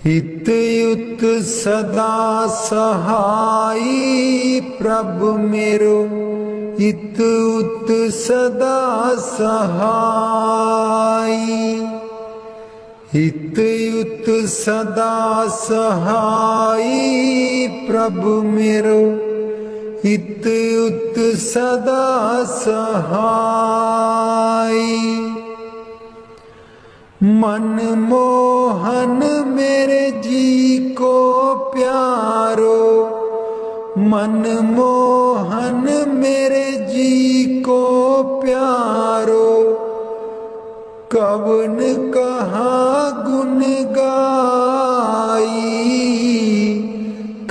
हित युत सदा सहाई प्रभु मेरो, हित उत सदा सहाई। हित युत सदा सहाई प्रभु मेरो, हित उत सदा सहाई। मनमोहन मेरे जी को प्यारो, मनमोहन मेरे जी को प्यारो। कवन कहाँ गुण गाई,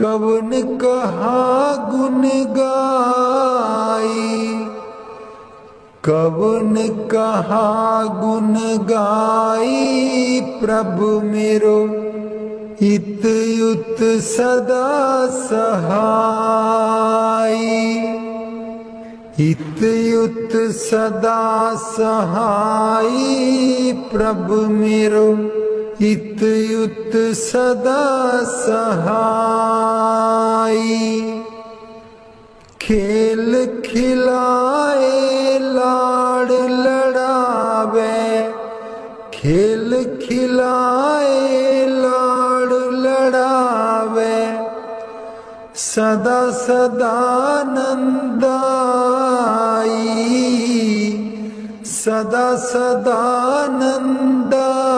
कवन कहाँ गुण गाई। कवन कहाँ गुण गाई प्रभु मेरो, हित युत सदा सहाई। हित युत सदा सहाई प्रभु मेरो, हित युत सदा सहाई। खेल खिलाए लाड़ लड़ावे, खेल खिलाए लाड़ लड़ावे। सदा सदा नंदाई, सदा सदा नंदाई।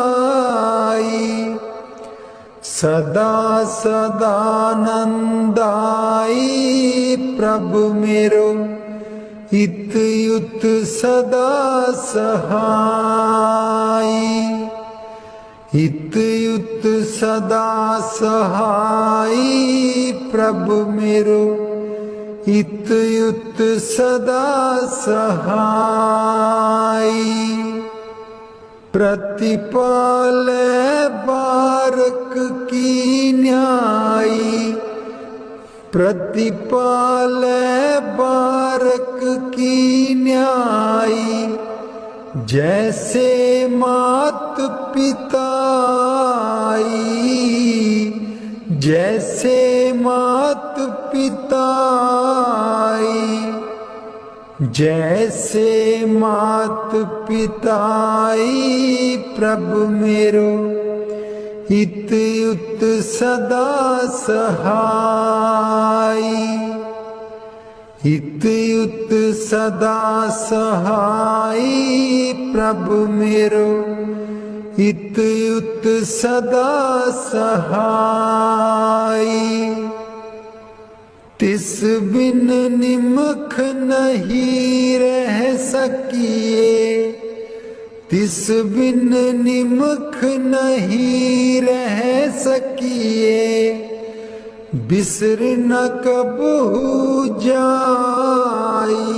सदा सदा नंदाई प्रभु मेरो, हित युत सदा सहाई। हित युत सदा सहाई प्रभु मेरो, हित युत सदा सहाई। प्रतिपाले बारक की न्यायी, प्रतिपाले बारक की न्यायी। जैसे मात पिताई, जैसे मात पिताई। जैसे मात पिताई प्रभु मेरो, हित युत सदा सहाई। हित युत सदा सहाई प्रभु मेरो, हित युत सदा सहाई। तिस बिन निमख नहीं रह सकिए, तिस बिन निमख नहीं रह सकिए। बिसर न कबहू जाई,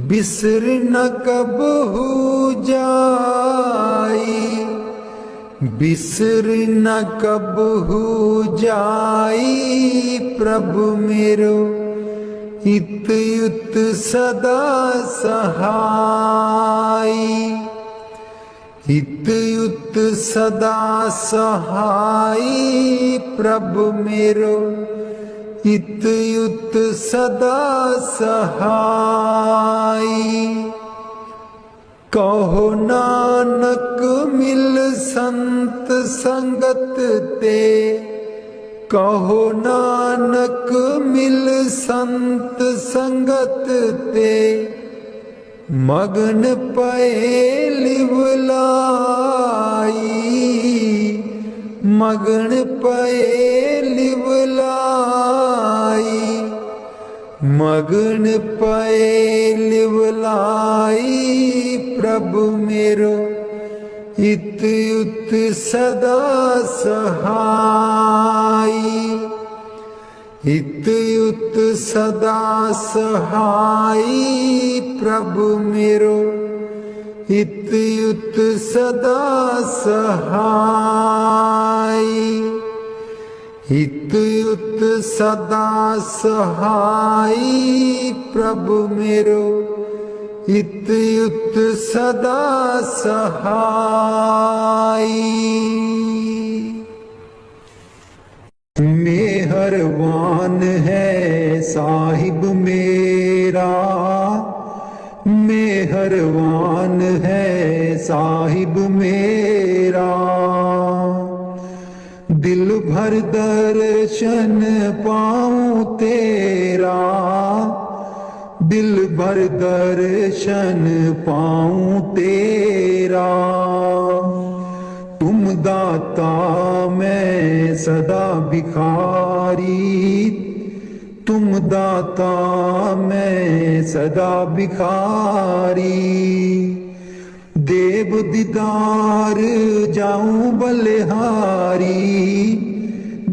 बिसर न कबहू जाई। बिसर न कबहू जाई प्रभु मेरो, हित युत सदा सहाई। हित युत सदा सहाई प्रभु मेरो, हित युत सदा सहाई। कहो नानक मिल संत संगत ते, कहो नानक मिल संत संगत ते। मगन पए लिवलाई, मगन पए लिवलाई। मगन पए लिवलाई प्रभु मेरो, हित युत सदा सहाई। हित युत सदा सहाई प्रभु मेरो, हित युत सदा सहाई। हित युत सदा सहाई प्रभु मेरो, हित युत सदा सहाई। मेहरबान है साहिब मेरा, मेहरबान है साहिब मेरा। दिल भर दर्शन पाऊं तेरा, दिल भर दर्शन पाऊं तेरा। तुम दाता मैं सदा भिखारी, तुम दाता मैं सदा भिखारी। देव दीदार जाऊं बलिहारी,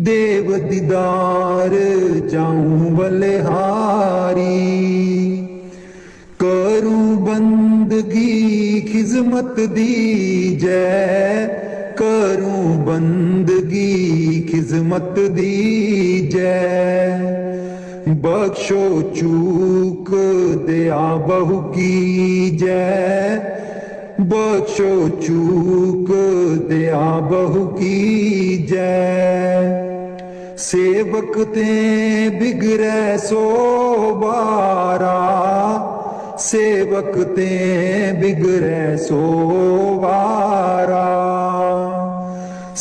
देव दीदार जाऊं बलिहारी। करूं बंदगी खिजमत दीजै, करूं बंदगी खिजमत दीजै। बख्शो चूक दया बहु कीजै, बख्शो चूक दया बहु कीजै। सेवक ते बिगड़ै सो बारा, सेवक ते बिगड़ै सो बारा।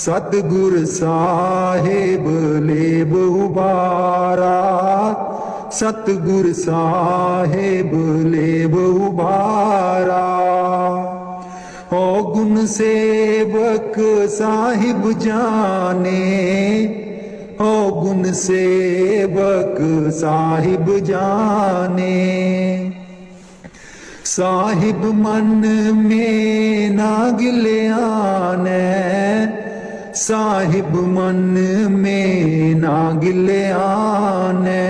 सतगुर साहिब लेब उबारा, सतगुर साहिब लेब उबारा। ओ गुण सेवक साहिब जाने, ओ गुण सेवक साहिब जाने। साहिब मन में ना गिल्याने, साहिब मन में ना गिल्याने।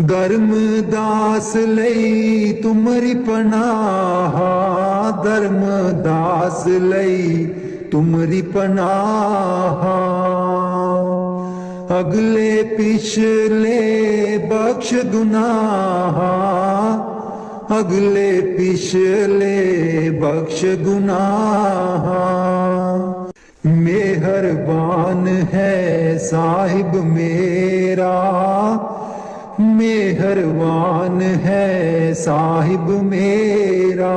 धर्मदास लई तुमरी पनाह, धर्मदास लई तुमरी पनाह। अगले पिछले बख्श गुनाह, अगले पिछले बख्श गुनाह। मेहरबान है साहिब मेरा, मेहरबान है साहिब मेरा।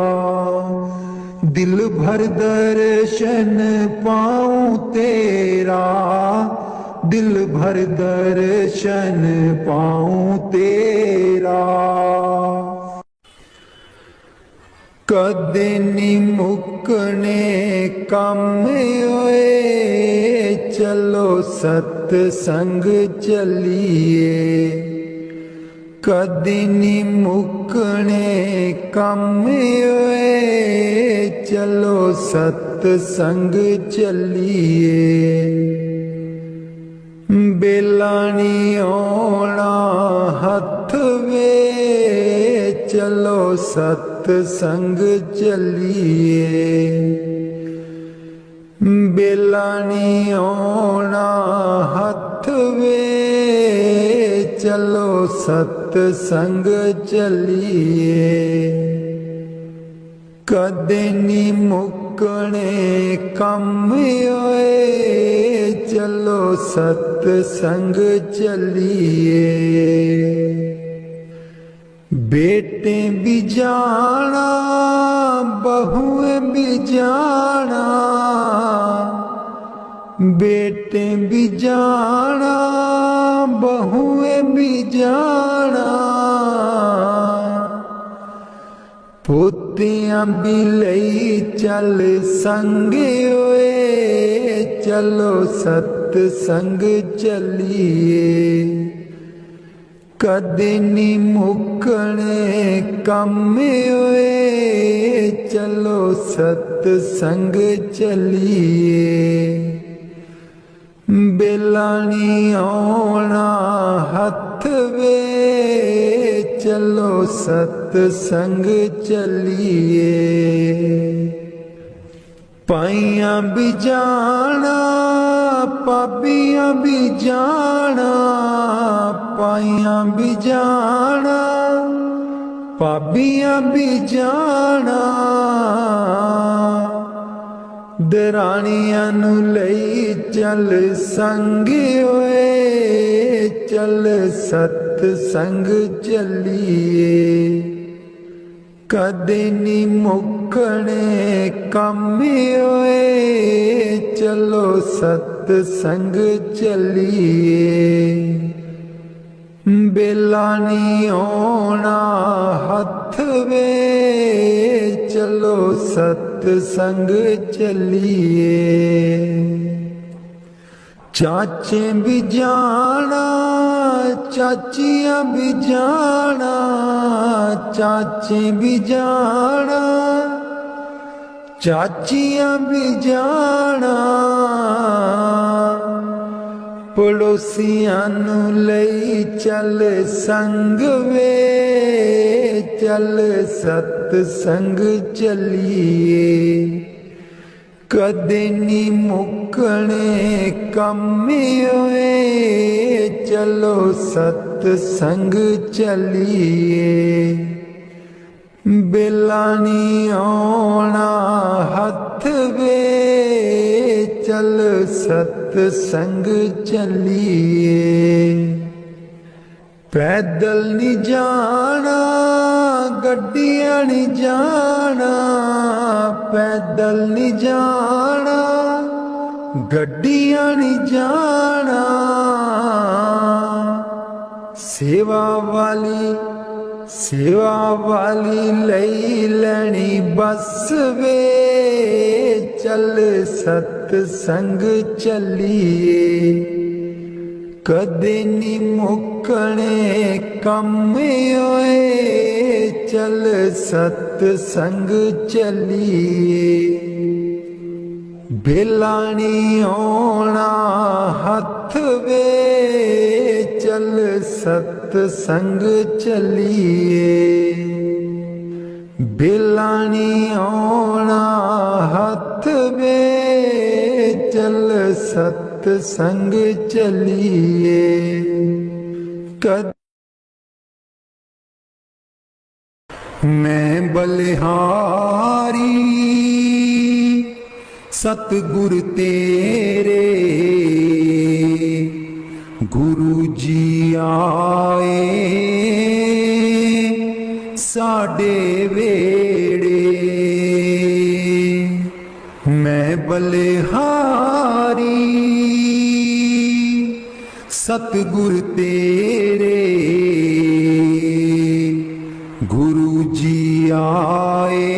दिल भर दर्शन पाऊं तेरा, दिल भर दर्शन पाऊं तेरा। कदे नी मुकने कम होए, चलो सतसंग चलिए। कदे नी मुकने कम होए, चलो सतसंग चलिए। बेला नी आउणा हथ वे, चलो सतसंग चलिए। बेला नी आउणा हथ वे, चलो सतसंग चलिए। कदे नी मुकने कम होए, चलो सतसंग चलिए। बेटे भी जाना बहुएं भी जाना, बेटे भी जाना बहुएं भी जाना। पोतियां भी लई चल संगे होए, चलो सतसंग चलिए। कदे नी मुकने कम होए, चलो सतसंग चलिए। बेला नी आउणा हथ वे, चलो सतसंग चलिए। पाइयां भी जाना पापियां भी जाना, पाइयां भी जाना पापियां भी जाना। ਦਰਾਣੀਆਂ ਨੂੰ ਲਈ ਚੱਲ ਸੰਗ ਓਏ, ਚੱਲ ਸਤ ਸੰਗ ਚੱਲੀਏ। ਕਦੇ ਨੀ ਮੁੱਕਣੇ ਕੰਮ ਓਏ, ਚਲੋ ਸਤ ਸੰਗ ਚੱਲੀਏ। बेला नी आना हथ वे, चलो सतसंग चलिए। चाचे भी जाना चाचियां भी जाना, चाचे भी जाना चाचियां भी जाना। पड़ोसियां नू लई चल संग वे, चल सतसंग चलिए। कदे नी मुकने कम होए, चलो सतसंग चलिए। बेला नी आना हथ वे, चल सतसंग चलिए। पैदल नहीं जाना गड्डियां नहीं जाना, पैदल नहीं जाना गड्डियां नहीं जाना। सेवा वाली लई लैनी बस वे, चल सतसंग चलिए। कदे नी मुकने कम होए, चल सतसंग चलिए। बेला नी आना हथ वे, चल सतसंग चलिए। बेला नी आना हथ वे, चल सतसंग चलिए। मैं बलिहारी सतगुर तेरे, गुरु जी आए साडे वेड़े। मैं बलिहारी सतगुर तेरे, गुरु जी आए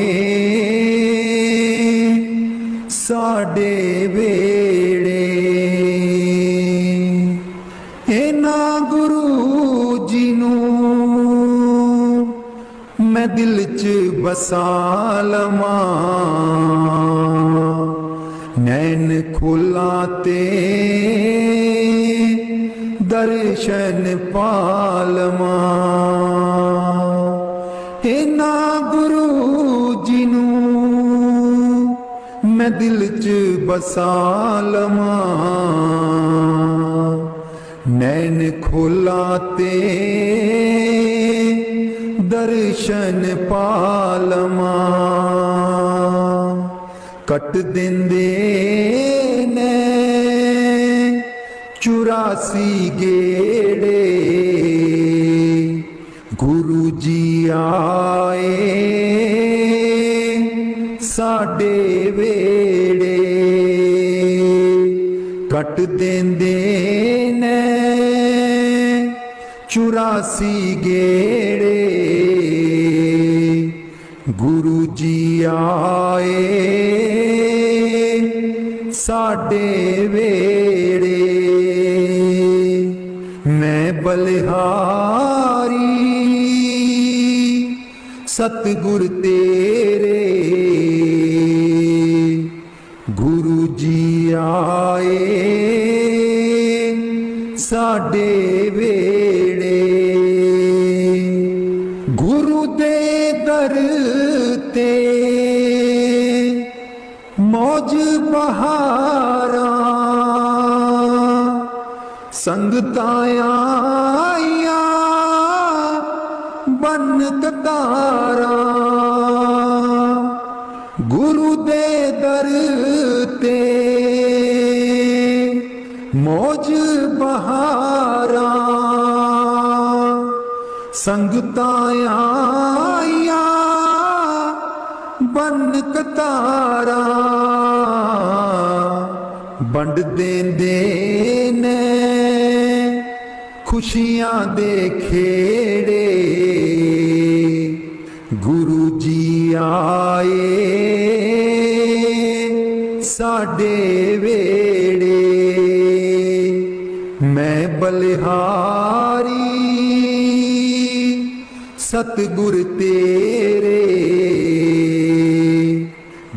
साडे वेड़े। इना गुरु जी नूं मैं दिल च बसा लवां, नैन खोला ते दर्शन पालवा। इना गुरु जी नूं मैं दिल च बसा लवां, नैन खोला ते दर्शन पालवा। कट देंदे ने 84 गेड़े, गुरु जी आए साडे वेड़े। कट देंदे ने 84 गेड़े, गुरु जी आए साडे वेड़े। मैं बलिहारी सतगुर तेरे, गुरु जी आए साडे वेड़े। गुरु दे दर ते मौज बहारा, संगतां आईयां बन कतारा। गुरु दे दर मौज बहारा संगतां आईया बन कतारा वंड देंदे ने खुशियां दे खेड़े गुरु जी आए साडे वेड़े मैं बलिहारी सतगुर तेरे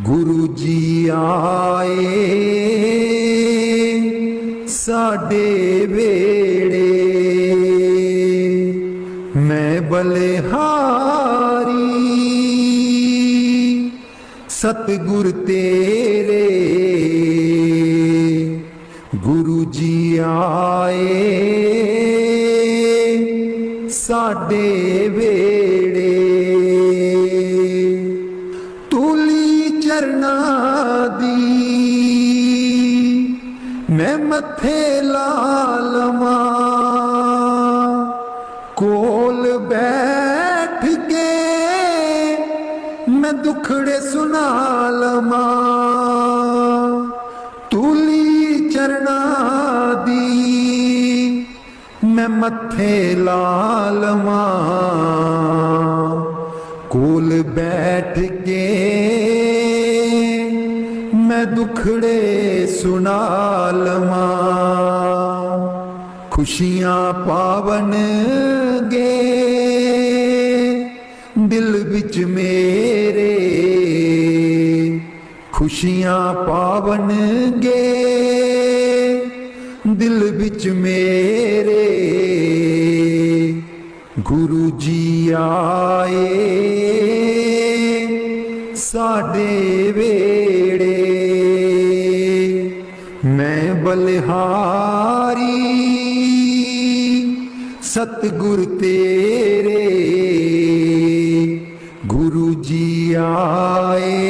गुरु जी आए साडे वेड़े मैं बलिहारी सतगुर तेरे गुरु जी आए साडे वेड़े तूली चरना दी मैं मथे ला लवां कोल बैठ के मैं दुखड़े सुना लवां तूली चरना दी मैं मथे ला लवां कोल बैठ के मैं दुखड़े सुना लवां खुशियां पावन गे दिल विच मेरे खुशियां पावन गे दिल विच मेरे गुरु जी आए साडे वेड़े मैं बलिहारी सतगुर तेरे गुरु जी आए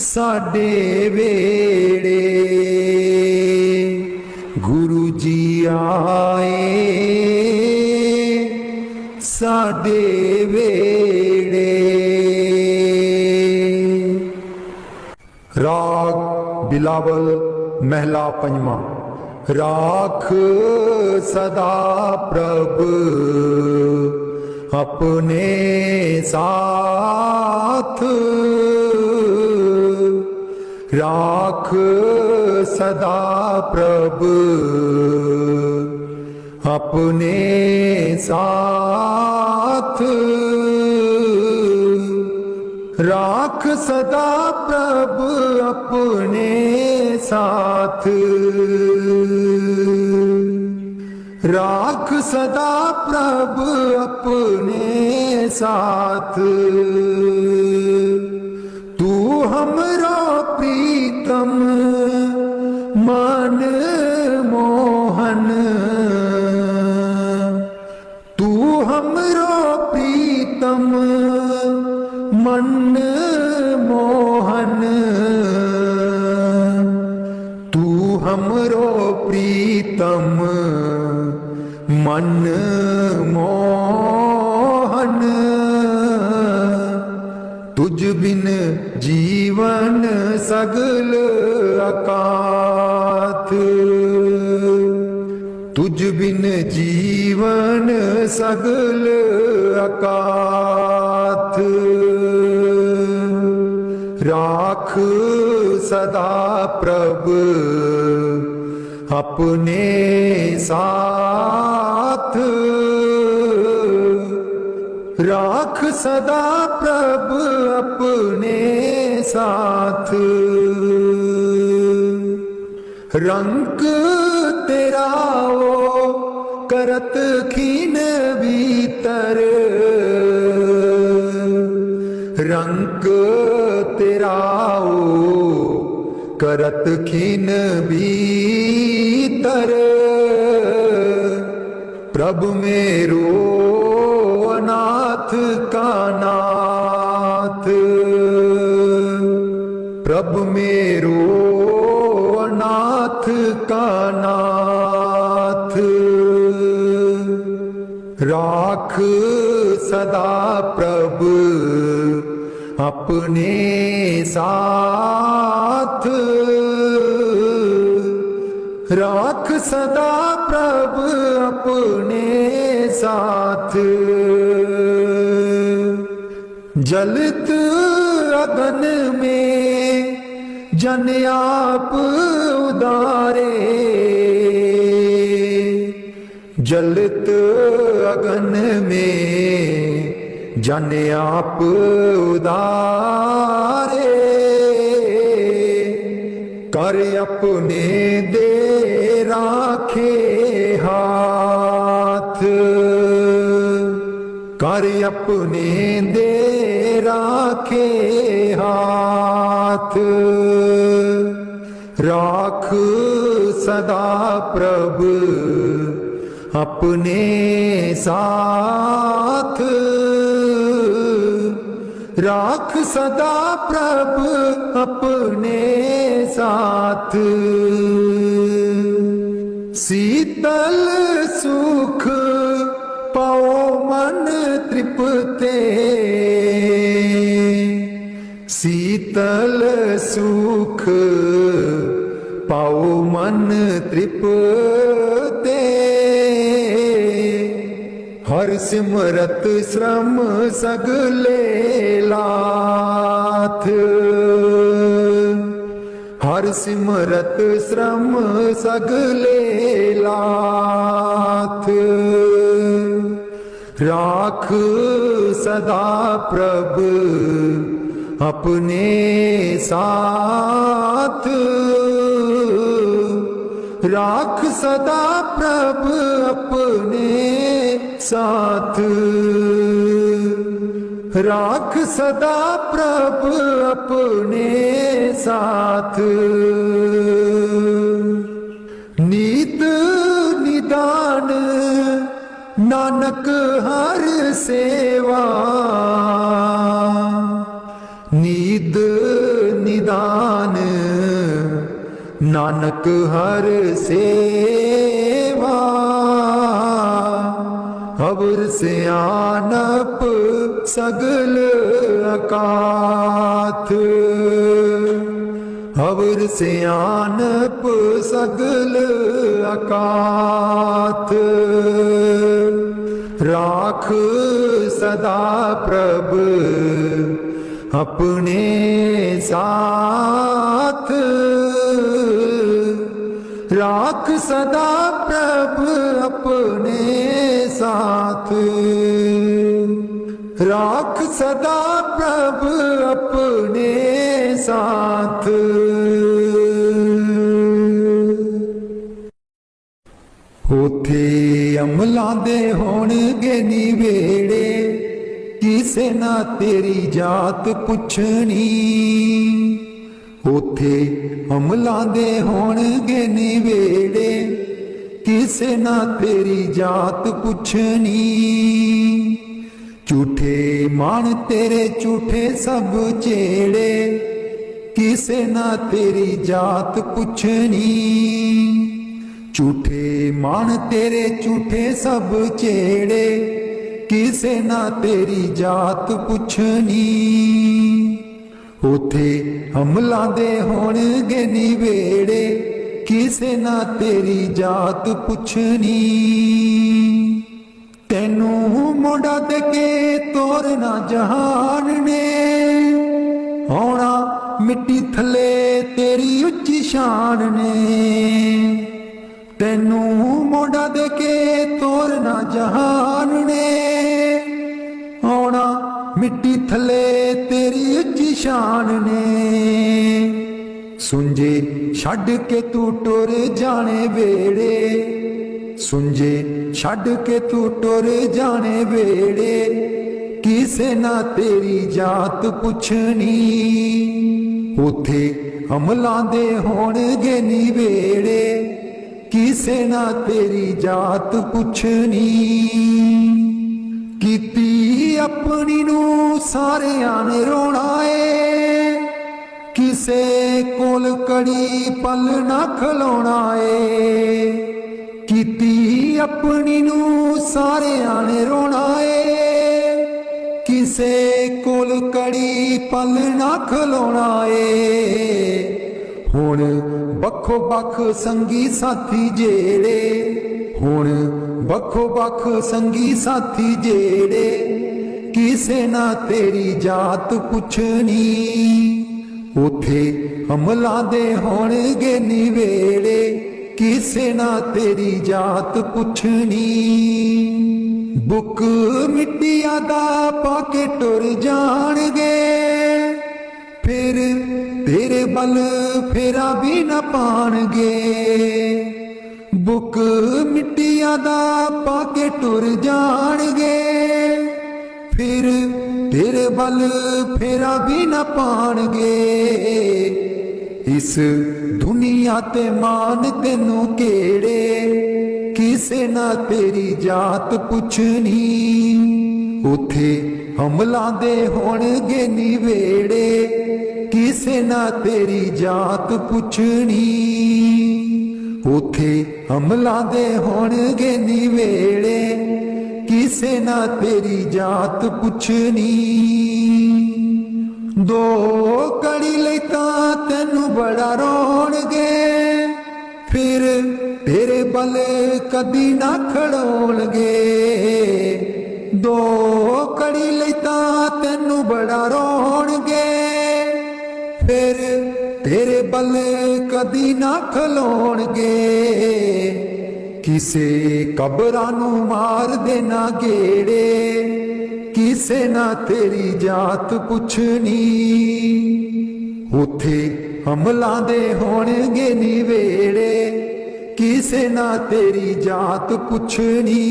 साडे वेड़े गुरु जी आए साडे वेड़े। राग बिलावल महला पंजवा। राख सदा प्रभ अपने साथ राख सदा प्रभ अपने साथ राख सदा प्रभ अपने साथ राख सदा प्रभ अपने साथ तू हमरो प्रीतम मन मोहन तू हमरो प्रीतम मन मोहन तू हमरो प्रीतम मन मोहन तुझ बिन जीवन सगल अकाथ तुझ बिन जीवन सगल अकाथ राख सदा प्रभ अपने साथ राख सदा प्रभ अपने साथ रंग तेरा ओ करत खीन भीतर रंग तेरा ओ करत खीन भीतर प्रभु मेरो अनाथ का नाथ प्रभु रब मेरो अनाथ का नाथ, राख सदा प्रभु अपने साथ, राख सदा प्रभु अपने साथ। जलत अगन में जन आप उदारे, जलत अगन में जन आप उदारे, कर अपने दे राखे हाथ, कर अपने दे राखे हाथ। राख सदा प्रभु अपने साथ, राख सदा प्रभु अपने साथ। शीतल सुख पाओ मन तृप्ते, शीतल सुख पाओ मन तृप्ते, हर सिमरत श्रम सगले लाथ, हर सिमरत श्रम सगले लाथ। राख सदा प्रभु अपने साथ, राख सदा प्रभु अपने साथ, राख सदा प्रभु अपने साथ। नीत निदान नानक हर सेवा, नीद निदान नानक हर सेवा, अवर सियानप सगल अकाथ, अवर सियानप सगल अकाथ। राख सदा प्रभु अपने साथ, राख सदा प्रभु अपने साथ, राख सदा प्रभु अपने साथ। उथे अमलां दे होणगे निवेड़े, किसे ना तेरी जात पुछनी, उथे अमलां दे होणगे निवेड़े, किसे ना तेरी जात पुछनी। झूठे मान तेरे झूठे सब चेड़े, किसे ना तेरी जात पुछनी। झूठे मान तेरे झूठे सब चेड़े, किसे ना तेरी जात पुछनी। उथे अमलां दे होणगे निवेड़े, किसे ना तेरी जात पुछनी। तेनू मोड़ा दे के तोरना जहान ने, आउणा मिट्टी थले तेरी उच्ची शान ने। तेनू मोड़ा दे के तोरना जहान ने, आउणा मिट्टी थले तेरी उच्ची शान ने। सुंजे छड़ के तू टुर जाने वेड़े, सुंजे छड़ के तू टुर जाने वेड़े, किसे ना तेरी जात पुछनी। उथे अमलां दे होणगे निवेड़े, किसे ना तेरी जात पुछनी। कीती अपनी नू सारियां ने रोना है, किसे कोल कड़ी पल ना खलोना ए, कीती अपनी नू सारे आने रोना ए। किसे कोल कड़ी पल ना खलोना ए, हुण बखो बख संगी साथी जेड़े, हुण बखो बख संगी साथी जेड़े, किसे ना तेरी जात पुछनी। उथे अमला दे होणगे निवेड़े, किसे ना तेरी जात पुछनी। बुक मिट्टिया दा पाके टुर जाणगे, फिर तेरे बल फेरा भी न पाणगे। बुक मिट्टिया दा पाके टुर जाणगे, फिर तेरे बल फेरा भी न पाणगे। इस दुनिया ते मान तेनू केड़े, किसे ना तेरी जात पुछनी। उथे हमला दे होणगे निवेड़े, किसे ना तेरी जात पुछनी। उथे हमला दे होणगे निवेड़े, किसे ना तेरी जात पुछनी। दो कड़ी लई तां तैनू बड़ा रोणगे, फिर तेरे बल कदी ना खड़ोणगे। दो कड़ी लई तां तैनू बड़ा रोणगे, फिर तेरे बल कदी ना खलोणगे। किसे कबरां नू मार देना गेड़े, किसे ना तेरी जात पुछनी। उथे हमला दे होणगे निवेड़े, किसे ना तेरी जात पुछनी।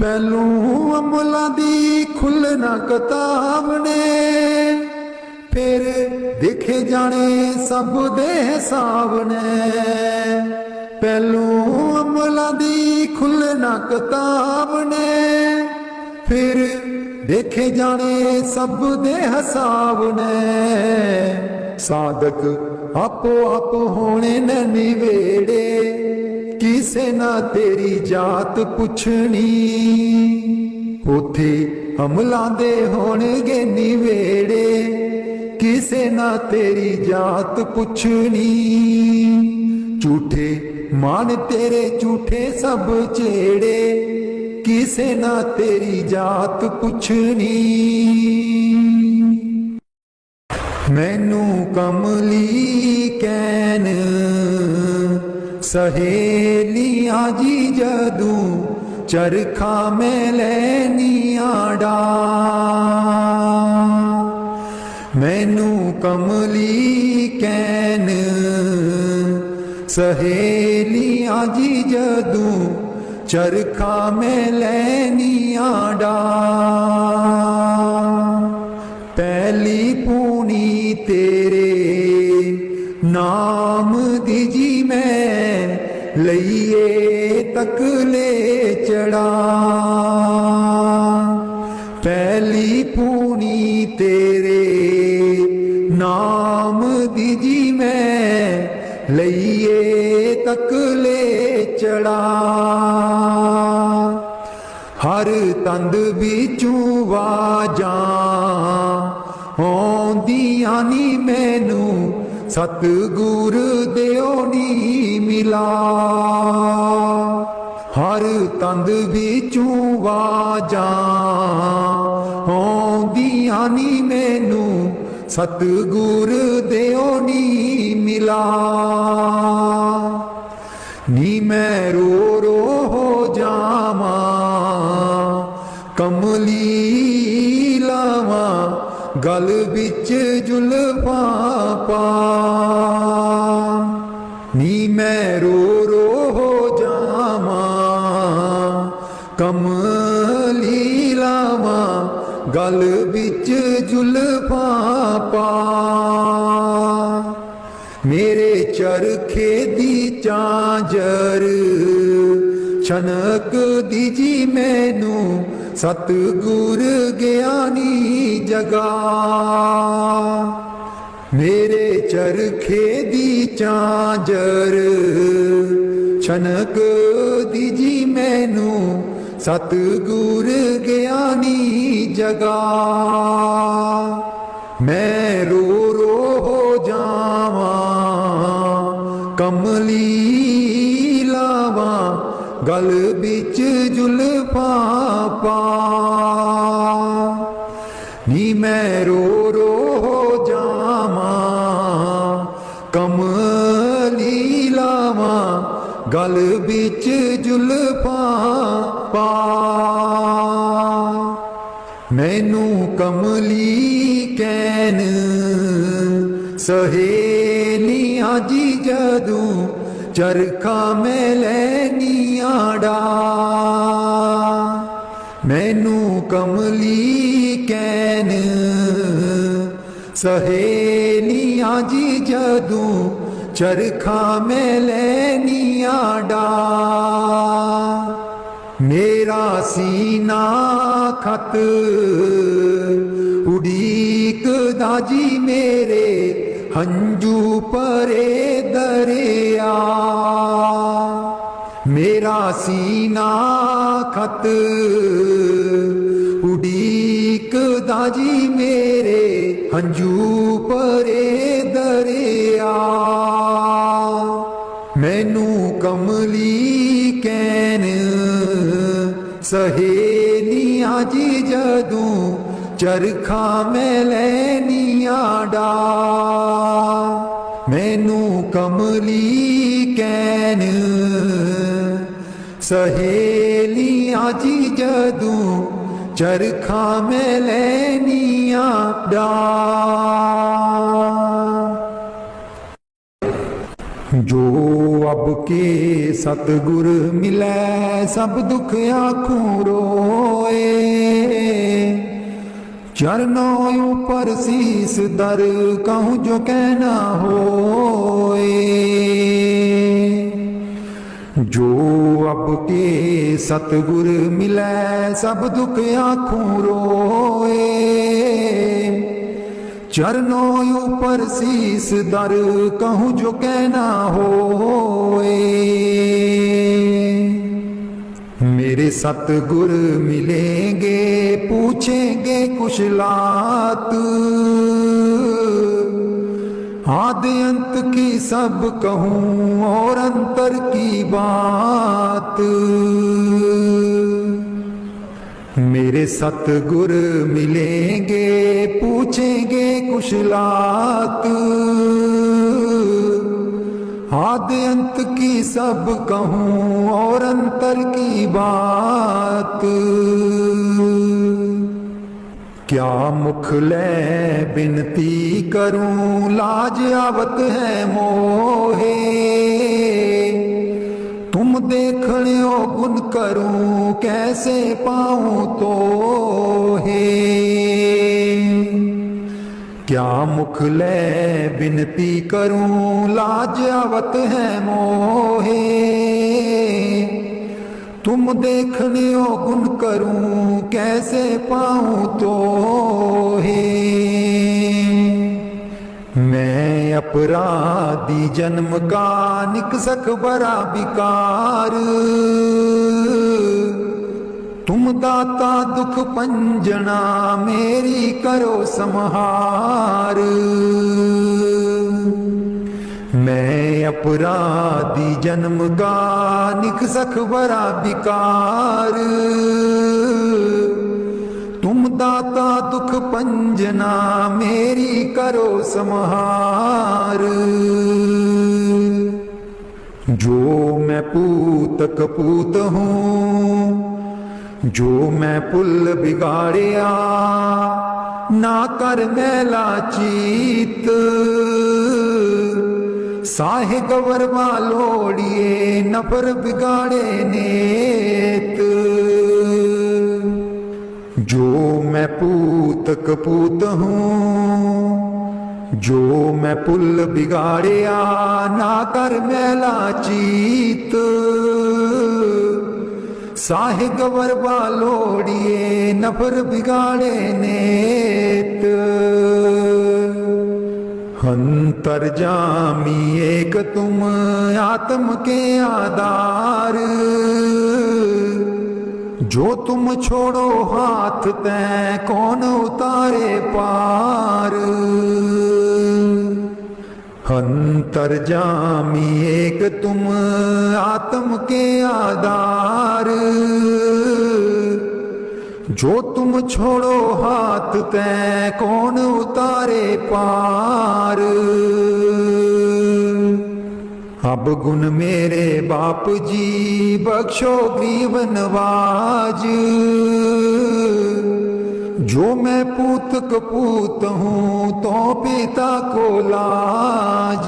पहलू अमला दी खुलना किताब ने, फिर देखे जाने सब दे हिसाब ने। पहलू अमला दी खुलना किताब ने, फिर देखे जाने सब दे हिसाब ने। साधक आपो आप होने न निवेड़े, किसे ना तेरी जात पुछनी। उथे हमला दे होणगे निवेड़े, किसे ना तेरी जात पुछनी। झूठे मान तेरे झूठे सब चेड़े, किसे ना तेरी जात पुछनी। मैनू कमली कैन सहेलियां जी जदू, चरखा में लैनिया डा। मैनू कमली कैन सहेलियां जी जदू, चरखा में लैनिया डा। पहली पूनी तेरे नाम दी जी मैं, लइए तकले चढ़ा। पहली पूनी तेरे नाम दी जी मैं, लइए तकले चढ़ा। हर तंद बिचू वाजा आउंदियां नी मैनू, सतगुर देओ नी मिला। हर तंद बिचू वाजा आउंदियां नी मैनू, सतगुर देओ नी मिला। नी मैं रो रो हो जावा, कमली लावा गल बिच जुल्फा पा। नी मैं रो रो हो जावा, कमली लावा गल बिच जुल्फा पा। मेरे चरखे दी चांजर छनक दीजी मैनू, सतगुर ज्ञानी जगा। मेरे चरखे दी झांझर छनक दीजी मैनू सतगुर ज्ञानी जगा। मैं रो रो हो जावा कमली लावा गल बिच जुल्फा पा। नी मैं रो रो हो जावा कमली लावा गल बिच जुल्फा पा। मैनू कमली कैन सहेलियां जी जदूं चरखा मैं लैनिया डा। मैनू कमली कैन सहेलियां जी जदूं चरखा मैं लैनिया डा। मेरा सीना खत उड़ीक दाजी मेरे हंजू परे दरिया। मेरा सीना खत उड़ीक दाजी मेरे हंजू परे दरिया। मैनू कमली कैन सहेलियां जी जदूं चरखा मैं लैनिया डा। मैनू कमली कैन सहेलियां जी जदूं चरखा मैं लैनिया डा। जो अब के सतगुर मिलै सब दुख आखूं रोए। चरणों ऊपर शीस दर कहूँ जो कहना होए। जो अब के सतगुर मिलै सब दुख आखूं रोए। चरणों ऊपर शीस दर कहूँ जो कहना होए। मेरे सतगुर मिलेंगे पूछेंगे कुशलात। आदि अंत की सब कहूँ और अंतर की बात। मेरे सतगुर मिलेंगे पूछेंगे कुशलात। आदि अंत की सब कहूँ और अंतर की बात। क्या मुख ले बिनती करूं लाज आवत है मोहे। तुम देखणियो गुण करूं कैसे पाऊं तो है। क्या मुख ले बिनती करूं लाज आवत है मोहे। तुम देखणियो गुण करूं कैसे पाऊं तो है। मैं अपराधी जन्म का निकसक बड़ा विकार। तुम दाता दुख पंजना मेरी करो संहार। मैं अपराधी जन्म का निकसक बड़ा विकार। तुम दाता दुख पंजना मेरी करो संहार। जो मैं पूत कपूत हूँ जो मैं पुल बिगाड़िया ना कर मैला चीत। साहे गवरवा लोड़िए नफर बिगाड़े नेत। जो मैं पूत कपूत हूँ जो मैं पुल बिगाड़िया ना कर मैला चीत। साहे गवरवा लोड़िए नफर बिगाड़े नेत। अंतर्जामी एक तुम आत्म के आधार, जो तुम छोड़ो हाथ तै कौन उतारे पार। अंतर्जामी एक तुम आत्म के आधार, जो तुम छोड़ो हाथ तै कौन उतारे पार। अब गुण मेरे बाप जी बख्शो ग्रीव नवाज, जो मैं पूत कपूत हूँ तो पिता को लाज।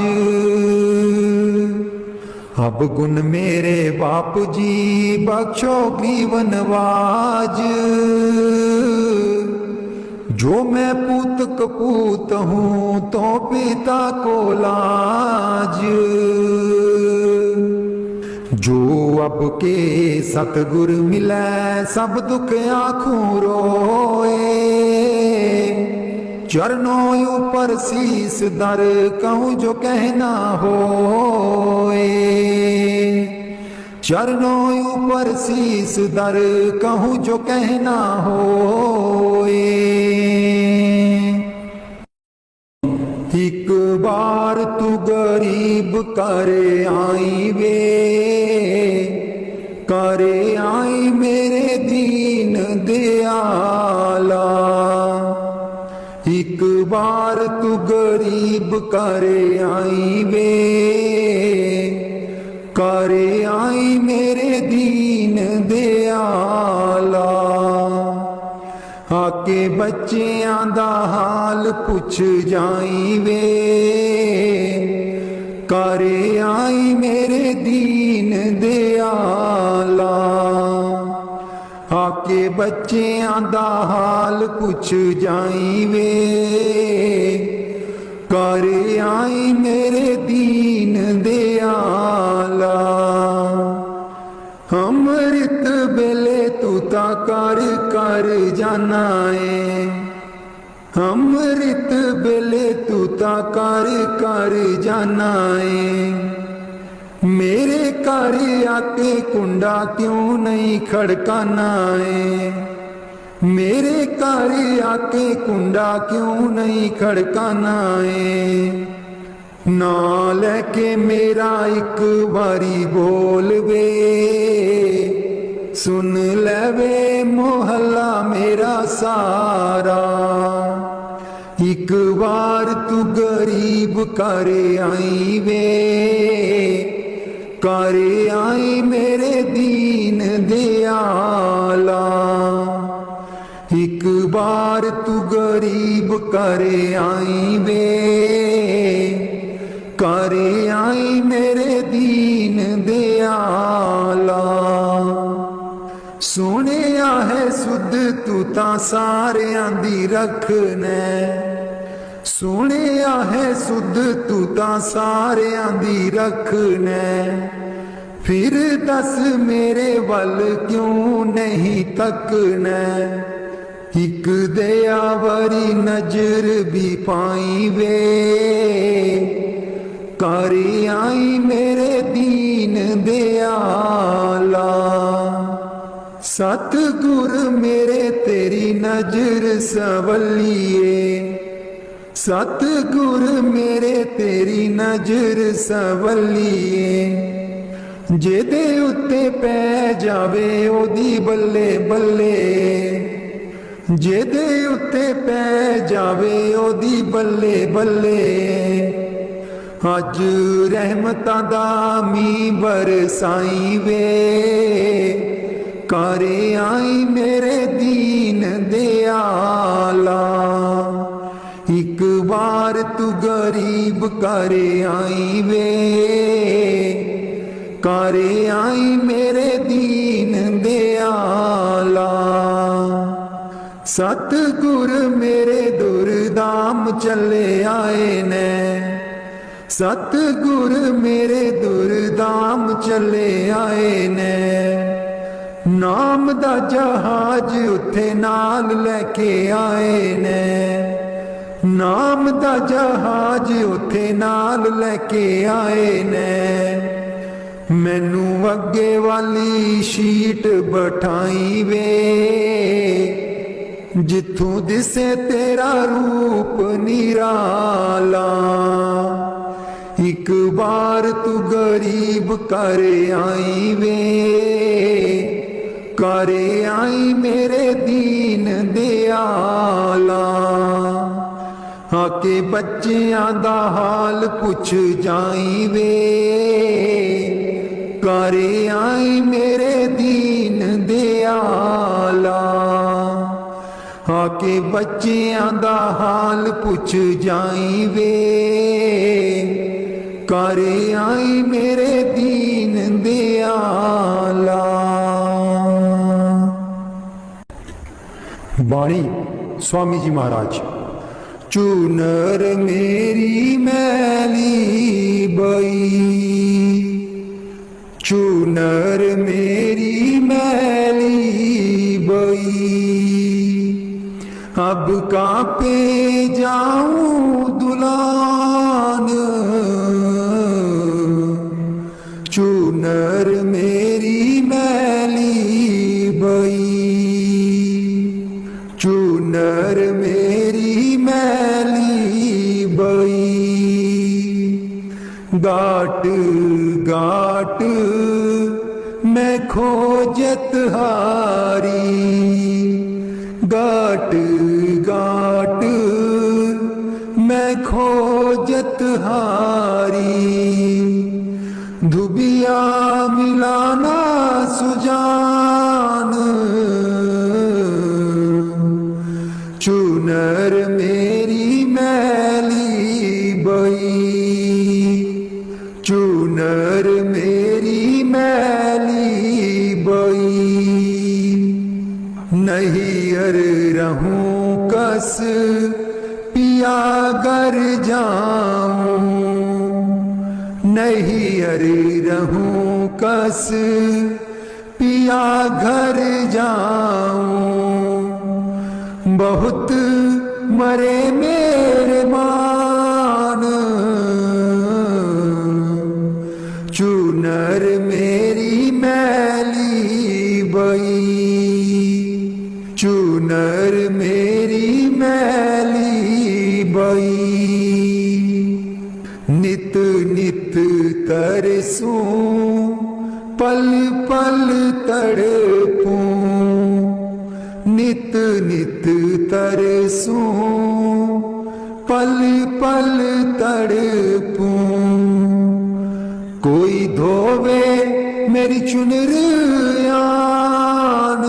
अब गुण मेरे बाप जी बख्शो ग्रीव नवाज, जो मैं पूत कपूत हूँ तो पिता को लाज। जो अब के सतगुर मिलै सब दुख आँखों रोए, चरणों ऊपर शीस दर कहूँ जो कहना होए। चरणों ऊपर शीस दर कहूँ जो कहना होए। एक बार तू गरीब करे आई वे, करे आई मेरे दीन दयाला। एक बार तू गरीब करे आई वे, करे आई मेरे दीन दयाला। आके बच्चियां दा हाल पुछ जाई वे, करे आई मेरे दीन दयाला। आके बच्चियां दा हाल पुछ जाई वे, करे आई मेरे दीन दयाला। अमृत बेले तू ता कर कर जाना है, अमृत बेले तू ता कर कर जाना है। मेरे घर आके कुंडा क्यों नहीं खड़काना है, मेरे घर आके कुंडा क्यों नहीं खड़काना है। ना लेके मेरा एक बारी बोल वे, सुन लेवे मोहल्ला मेरा सारा। एक बार तू गरीब करे आई वे, करे आई मेरे दीन दयाला। एक बार तू गरीब करे आई वे, करे आई मेरे दीन दयाला। सुनिया है सुध तू ता सारियां दी रखने, सुनिया है सुध तू ता सारियां दी रखने। फिर दस मेरे वल क्यों नहीं तकने, एक दयावरी नजर भी पाई वे, करे आई मेरे दीन दयाला। सतगुर मेरे तेरी नजर सवलिए, सतगुर मेरे तेरी नजर सवलिए। जेदे उत्ते पै जावे ओदी बल्ले बल्ले, जेदे उत्ते पै जावे ओदी बल्ले बल्ले। अज रहमतां दा मीं बरसाई वे, करे आई मेरे दीन दयाला। एक बार तू गरीब करे आई वे, करे आई मेरे दीन दयाला। सतगुर मेरे दुर्दाम चले आए ने, सतगुर मेरे दुर्दाम चले आए ने। नाम दा जहाज उत्थे नाल लेके आए ने, नाम दा जहाज उथे नाल लेके आए ने। मैनू अगे वाली शीट बिठाई वे, जिथों दिसे तेरा रूप निराला। एक बार तू गरीब कर आई वे, कर आई मेरे दीन दयाला। आके बच्चियां दा हाल पुछ जाई वे, कर आई मेरे दीन दयाला। आके बच्चियां दा हाल पुछ जाई वे, कर आई मेरे दीन दयाला। बाणी स्वामी जी महाराज। चूनर मेरी मैली बई, चूनर मेरी मैली बई। अब कांपे जाऊं दुलान, चूनर मेरी मैली बई। चूनर मेरी मैली बई। गाट गाट मैं खोजत हारी, गाट गाट मैं खोजत हारी। धुबिया मिलाना सुजान, चूनर मेरी मैली बई। चूनर मेरी मैली बई। नहीं अर रहूं कस पिया घर जाऊं, नहीं अर रहूं कस पिया घर जाऊं। बहुत मरे मेरे मान, चूनर मेरी मैली बई। चूनर मेरी मैली बई। नित नित तरसूं पल पल तड़पूं, नित नित तरसूं पल पल तड़पूं। कोई धोवे मेरी चुनर यान,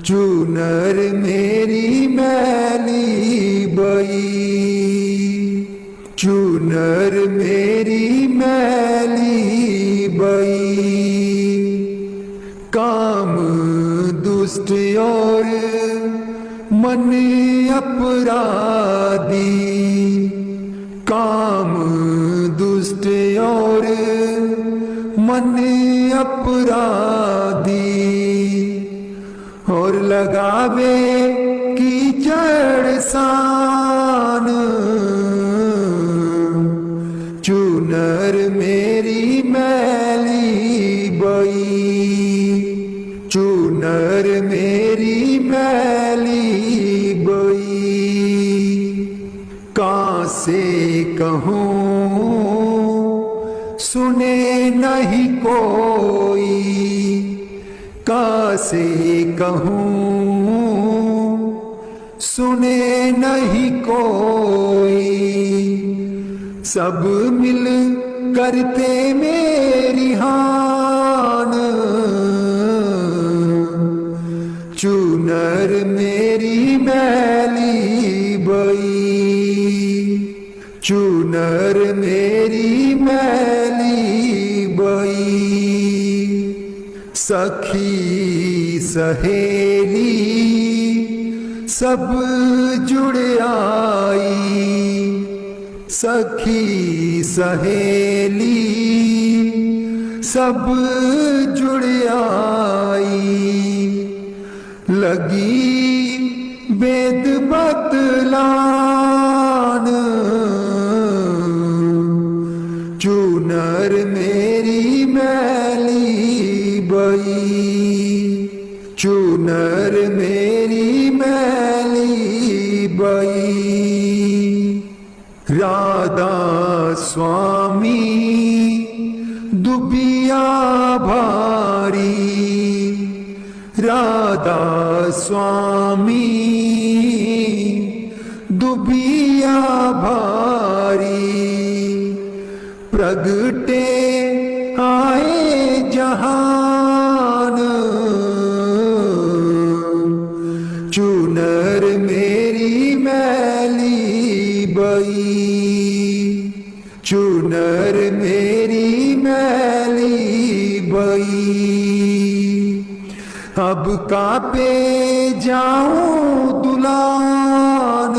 चूनर मेरी मैली बई। चूनर मेरी मैली बई। काम दुष्ट और मन अपराधी, काम दुष्ट और मन अपराधी। और लगावे कीचड़ सान, चूनर मेरी मैली बई। चूनर मेरी मैली बई। कहाँ से कहूँ सुने नहीं कोई, कहाँ से कहूँ सुने नहीं कोई। सब मिल करते मेरी हान, चूनर मेरी मैली बई। चूनर मेरी मैली बई। सखी सहेली सब जुड़ आई, सखी सहेली सब जुड़ आई। लगी वेद बतलान चूनर मेरी मैली बई, चूनर मेरी मैली बई। राधा स्वामी दुबिया भारी, राधा स्वामी दुबिया भारी। प्रगटे आए जहान चूनर मेरी मैली बई, चूनर मेरी मैली बई। अब कापे जाऊं दुलान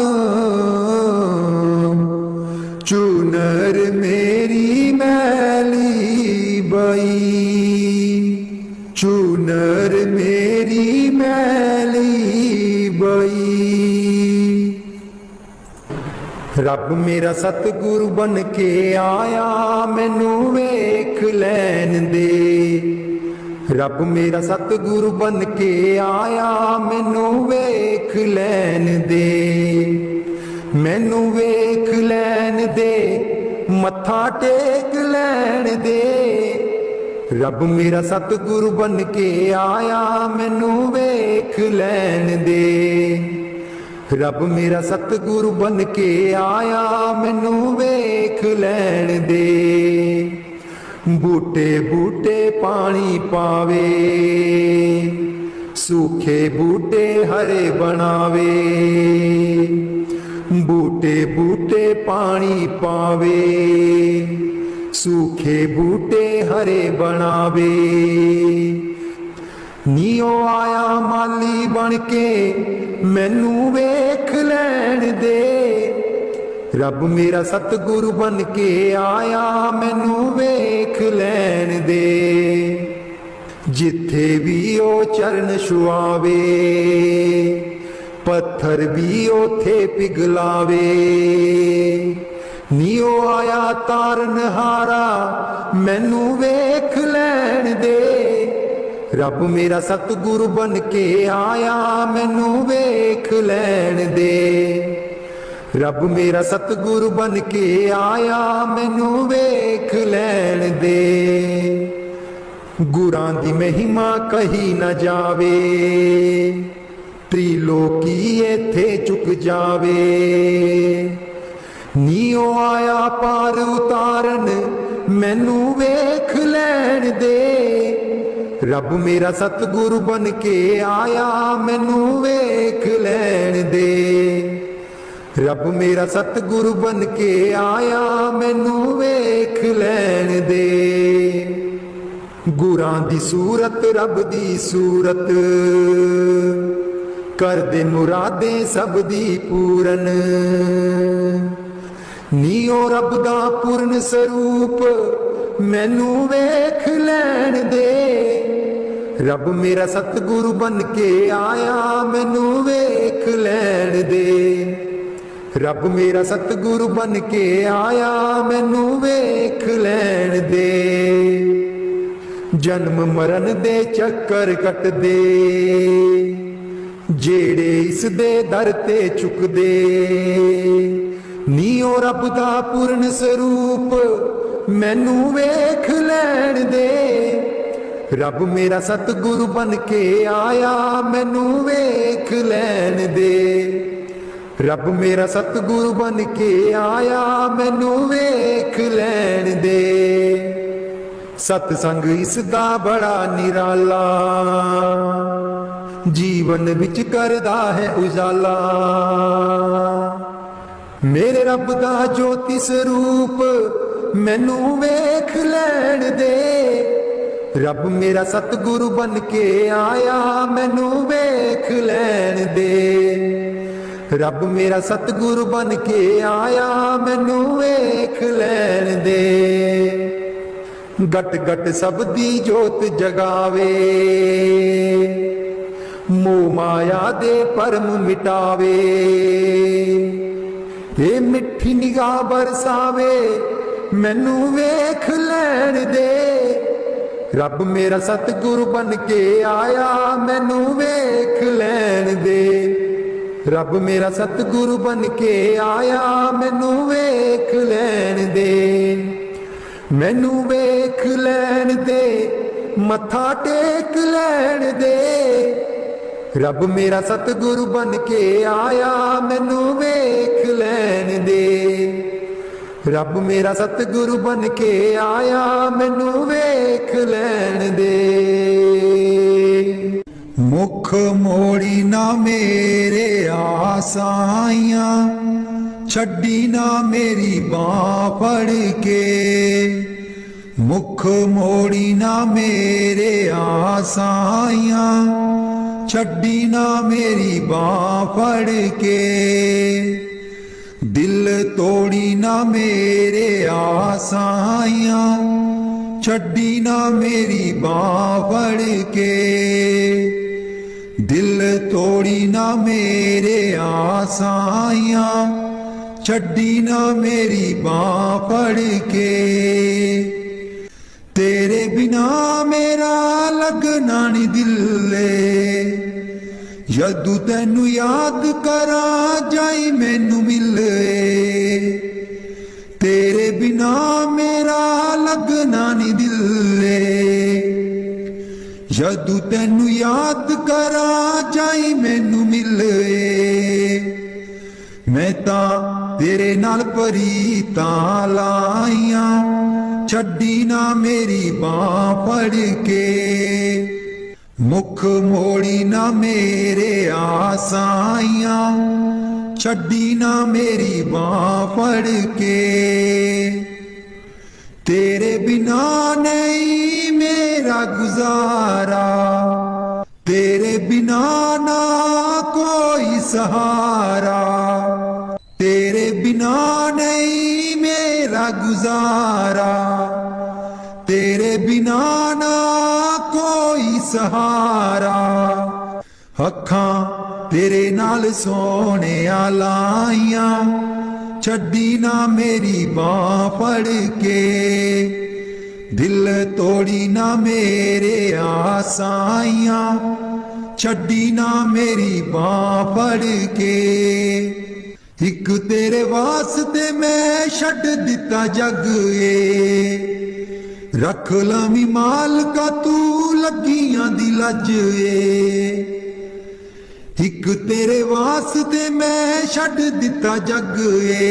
चूनर मेरी मैली बई, चूनर मेरी मैली बई। रब मेरा सतगुरु बन के आया मैनू वेख लैन दे, रब मेरा सतगुरु बन के आया मैनू वेख लैन दे, मैनू वेख लैन दे मत्था टेक लैन दे। रब मेरा सतगुरु बन के आया मैनू वेख लैन दे, रब मेरा सतगुरु बन के आया मैनू वेख लैन दे। बूटे बूटे पानी पावे सूखे बूटे हरे बनावे, बूटे बूटे पानी पावे सूखे बूटे हरे बनावे। नीओ आया माली बन के मैनू वेख लैन दे, रब मेरा सतगुरु बन के आया मैनू वेख लैन दे। जिथे भी ओ चरण छुआवे पत्थर भी ओथे पिघलावे। नीओ आया तारनहारा मैनू वेख लैन दे, रब मेरा सतगुरु बन के आया मैनू वेख लैन दे, रब मेरा सतगुरु बन के आया मैनू वेख लैन दे। गुरां दी महिमा कही न जावे त्रिलोकी इत्थे चुक जावे। नीओ आया पार उतारन मैनू वेख लैन दे, रब मेरा सतगुरु बन के आया मैनू वेख लैन दे, रब मेरा सतगुरु बन के आया मैनू वेख लैन दे। गुरां दी सूरत रब दी सूरत कर दे मुरादे सब दी पूरन। नीओ रब दा पूर्ण स्वरूप मैनू वेख लैन दे, रब मेरा सतगुरु बन के आया मैनू वेख लैन दे, रब मेरा सतगुरु बन के आया मैनू वेख लैन दे। जन्म मरण दे चक्कर कट दे जेड़े इस दे दर ते चुकदे। नीओ रब दा पूर्ण स्वरूप मैनू वेख लैन दे, रब मेरा सतगुरु बन के आया मैनू वेख लैन दे, रब मेरा सतगुरु बन के आया मैनू वेख लैन दे। सतसंग इसदा बड़ा निराला जीवन विच करदा है उजाला। मेरे रब दा ज्योति स्वरूप मैनू वेख लैन दे, रब मेरा सतगुरु बन के आया मैनू वेख लैन दे, रब मेरा सतगुरु बन के आया मैनू वेख लैन दे। गट गट सब दी जोत जगावे मोह माया दे परम मिटावे। ये मिठी निगाह बरसावे मैनू वेख लैण दे। रब मेरा सतगुरु बन के आया मैनू वेख लैण दे। रब मेरा सतगुरु बन के आया मैनू वेख लैण दे। मैनू वेख लैण दे मत्था टेक लैण दे। रब मेरा सतगुरु बन के आया मैनू वेख लैण दे। रब मेरा सतगुरु बन के आया मैनू वेख लैण दे। मुख मोड़ी ना मेरे आसाइयां छड्डी ना मेरी बांह फड़ के। मुख मोड़ी ना मेरे आसाइयां छड्डी ना मेरी बांह फड़ के। दिल तोड़ी ना मेरे आसाइयां छड्डी ना मेरी बांह फड़ के। दिल तोड़ी ना मेरे आसाइयां छड्डी ना मेरी बांह फड़ के। तेरे बिना मेरा लगना नहीं दिले जदू तैनू याद करा जाई मैनू मिले। तेरे बिना मेरा लगना नहीं दिले जदू तैनू याद करा जाई मैनू मिले। मैं तां तेरे नाल परीतां लाइयां छड्डी ना मेरी बांह फड़ के। मुख मोड़ी ना मेरे आसाइयां छड्डी ना मेरी बांह फड़ के। तेरे बिना नहीं मेरा गुजारा तेरे बिना ना कोई सहारा। तेरे बिना नहीं मेरा गुजारा तेरे बिना ना कोई सहारा। अखां तेरे नाल सोने लाइयां छड्डी ना मेरी बांह फड़ के। दिल तोड़ी ना मेरे आसाइयां छड्डी ना मेरी बांह फड़ के। एक तेरे वास्ते मैं छड्ड दिता जग ए। रख लवी मालका तू लगियां दी लज ए। एक तेरे वास्ते मैं छड्ड दिता जग ए।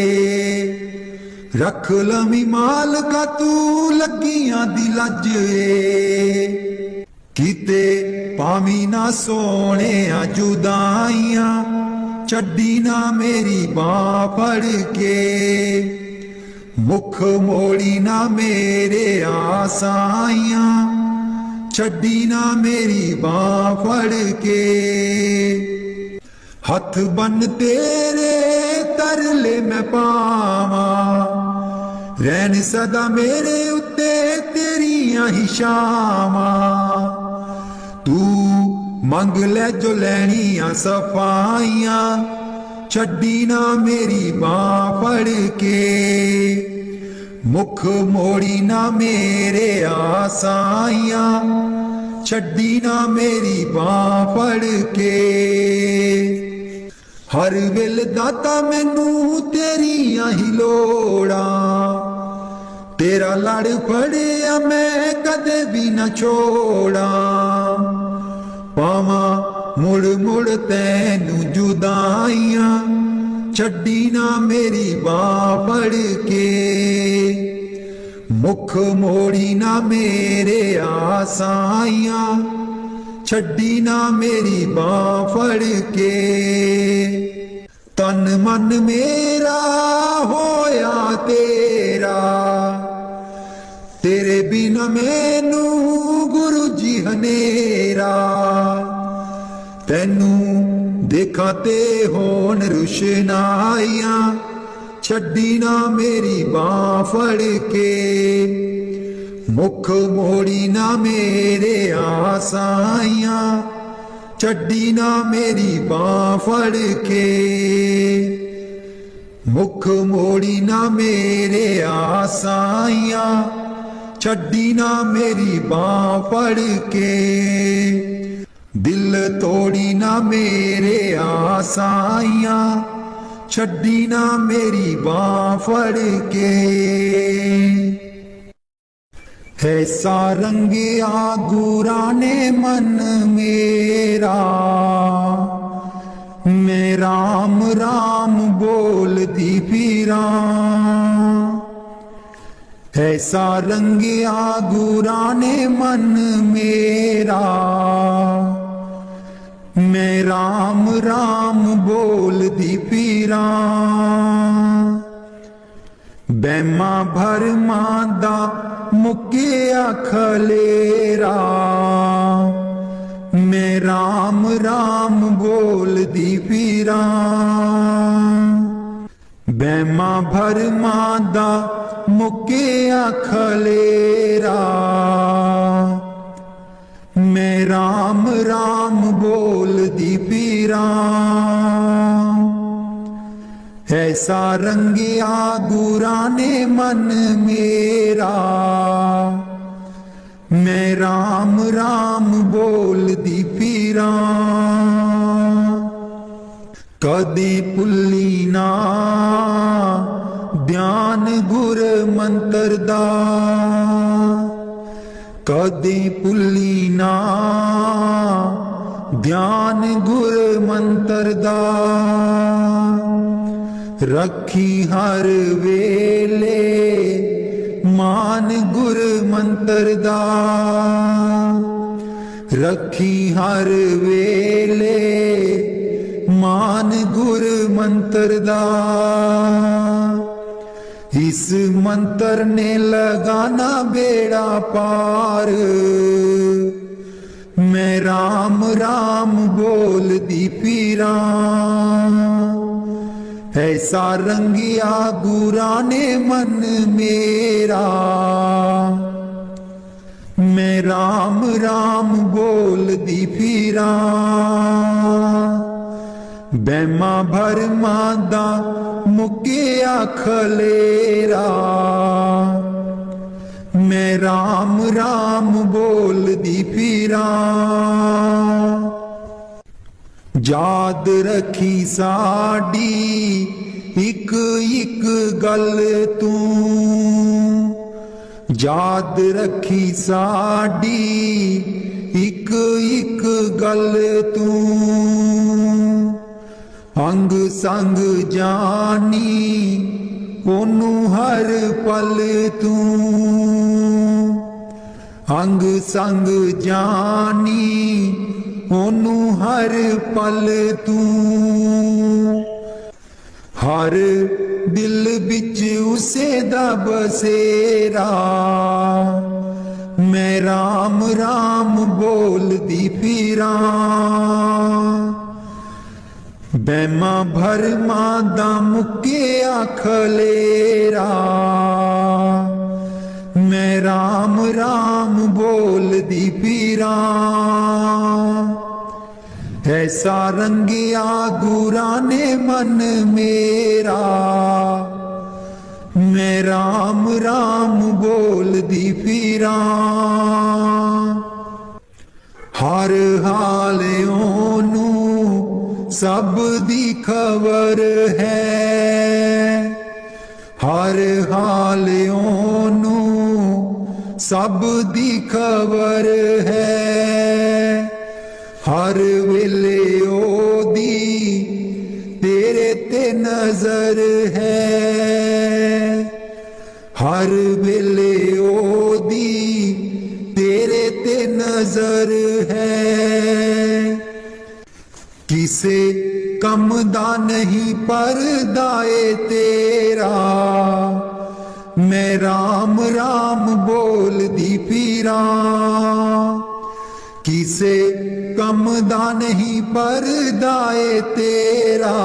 रख लवी मालका तू लगियां दी लज ए। किते पावी ना सोने जुदाइयां छड्डी ना मेरी बांह फड़ के। मुख मोड़ी ना मेरे आसाइयां छड्डी ना मेरी बांह फड़ के। हथ बन तेरे तरले मैं पावा रहन सदा मेरे उत्ते तेरियां ही शावां। तू मंग ले जो लैनियां सफाइयां छड्डी ना मेरी बांह फड़ के। मुख मोड़ी ना मेरे आसाइयां छड्डी ना मेरी बांह फड़ के। हर वेले दाता मैनू तेरियां ही लोड़ां। तेरा लड़ फड़िया मैं कदे भी ना छोड़ा। पावां मुड़ मुड़ तैनू जुदाइयां छड्डी ना मेरी बांह फड़ के। मुख मोड़ी ना मेरे आसाइयां छड्डी ना मेरी बांह फड़ के। तन मन मेरा होया तेरा तेरे बिना मैनू गुरु जी हनेरा। तैनू देखा ते होन रुशनाइयां छड्डी ना मेरी बांह फड़ के। मुख मोड़ी ना मेरे आसाइयां छड्डी ना मेरी बांह फड़ के, मुख मोड़ी ना मेरे आसाइयां, छड्डी ना मेरी बांह फड़ के, दिल तोड़ी ना मेरे आसाइयां, छड्डी ना मेरी बांह फड़ के। ऐसा रंगिया गुरा ने मन मेरा, मैं राम राम बोलती फिरा। ऐसा रंगिया गुरा ने मन मेरा, मैं राम राम बोलती फिरा। बैमा भरमा दा मुकिया खलेरा, मैं राम राम बोलदी फिरा। बैमा भरमा दा मुकिया खलेरा, मैं राम राम बोलदी फिरा। ऐसा रंगिया गुरा ने मन मेरा, मैं राम राम बोलदी फिरा। कदे भुल्ली ना ध्यान गुर मंत्र दा, कदे भुल्ली ना ध्यान गुर मंत्र दा। रखी हर वेले मान गुर मंत्र दा, रखी हर वेले मान गुर मंत्र दा। इस मंत्र ने लगाना बेड़ा पार, मैं राम राम बोलदी फिरा। ऐसा रंगिया गुरा ने मन मेरा, मैं राम राम बोलदी फिरा। बैमा भरमा दा मुकिया खलेरा, मैं राम राम बोलदी फिरा। याद रखी साडी इक इक गल तू, याद रखी साडी इक इक गल तू। अंग संग जानी ओनू हर पल तू, अंग संग जानी ओनू हर पल तू। हर दिल बिच उसे दा बसेरा, मैं राम राम बोलदी फिरा। बैमा भरमा दा मुकिया खलेरा, मैं राम राम बोलदी फिरा। ऐसा रंगिया गुरा ने मन मेरा, मैं राम राम बोलदी फिरा। हर हाल ओनू सब दी खबर है, हर हाल ओनू सब दी खबर है। हर वेले ओदी तेरे ते नजर है, हर वेले ओदी तेरे ते नजर है। किसे कम दा नहीं परदाए तेरा, मैं राम राम बोलदी फिरा। किसे कम दा नहीं परदाए तेरा,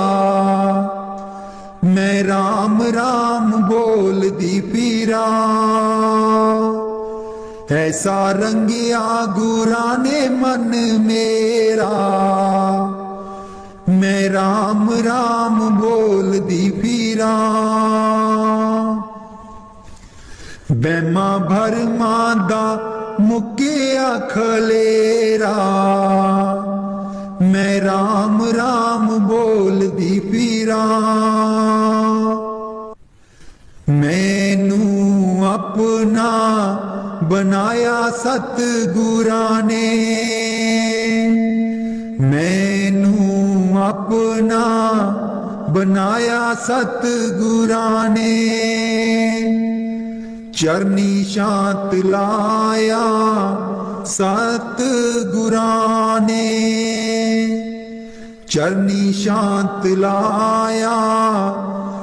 मैं राम राम बोलदी फिरा। ऐसा रंगिया गुरां ने मन मेरा, मैं राम राम बोलदी फिरा। वहमां भरमां दा मुक्या खलेरा, मैं राम राम बोलदी फिरा। मैनू अपना बनाया सतगुरां ने, मैनू अपना बनाया सतगुरां ने। चरनी शांत लाया सतगुरां ने, चरनी शांत लाया